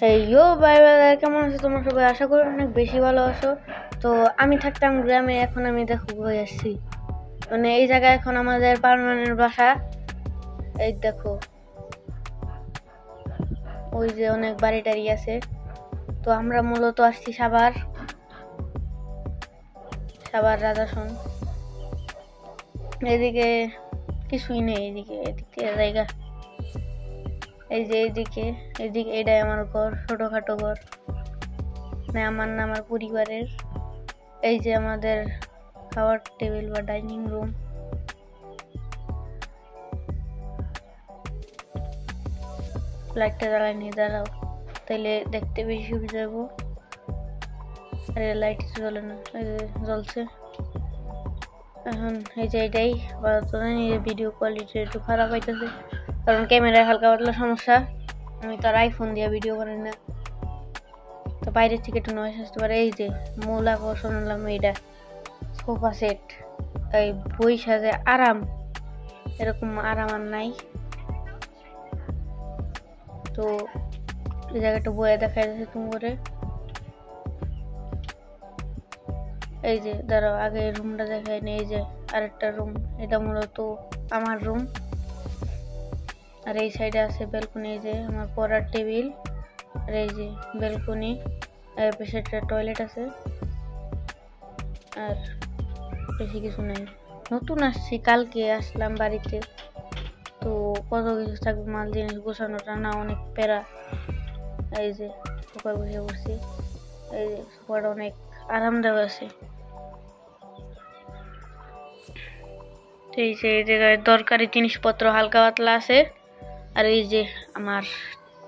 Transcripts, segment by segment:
হেইয়ো bye bye, কেমন আছো তোমরা সবাই? আশা করি অনেক বেশি ভালো আছো। তো আমি থাকতাম গ্রামে, এখন আমি দেখো হয়ে আসছি, মানে এই জায়গায় এখন আমাদের পার্মানেন্ট বাসা। এই দেখো ওই যে অনেক বাড়ি টাড়ি আছে। তো আমরা মূলত আসছি সাভার রাজাসন। এদিকে কিছুই নেই, এদিকে জায়গা, এই যে এইদিকে এটাই আমার ঘর, ছোটখাটো ঘর, না আমার না আমার পরিবারের। এই যে আমাদের খাওয়ার টেবিল বা ডাইনিং রুম। লাইটটা জ্বালাই নিয়ে দাঁড়াও, তাইলে দেখতে বেশি সুবিধা হবো। আরে লাইট জ্বলে না, এই যে জ্বলছে এখন। এই যে এটাই ভিডিও কোয়ালিটি একটু খারাপ হইতেছে, কারণ ক্যামেরায় হালকা পাতলা সমস্যা। আমি তো আর আইফোন দিয়ে ভিডিও বানাই না, তো বাইরের থেকে একটু নয়েজ আসতে পারে। এই যে মূল আকর্ষণ হলাম এইটা, সোফা সেট। এই বই সাজে আরাম, এরকম আরাম আর নাই। তো এই জায়গাটা বইয়ে দেখা যাচ্ছে তুমি করে। এই যে দাঁড়াও, আগে রুমটা দেখায়নি। এই যে আরেকটা রুম, এটা মূলত আমার রুম। আর এই সাইডে আছে ব্যালকনি, এই যে আমার পড়ার টেবিল। আর এই যে ব্যালকনি, এর পাশে একটা টয়লেট আছে। আর বেশি কিছু নাই। নতুন আসছি, কালকে আসলাম বাড়িতে, তো কত কিছু থাকবে, মাল জিনিস গোছানোটা না অনেক প্যারা। এই যে সোফায় বসে পড়ছি, এই যে সোফাটা অনেক আরামদায়ক আছে। এই যে এই জায়গায় দরকারি জিনিসপত্র হালকা পাতলা আছে। আর এই যে আমার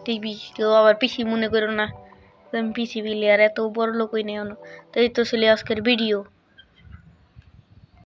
টিভি, কেউ আবার পিসি মনে করো না, আমি পিসি বিলি আর এত বড় লোকই নেই। তো এই তো ছিল আজকের ভিডিও।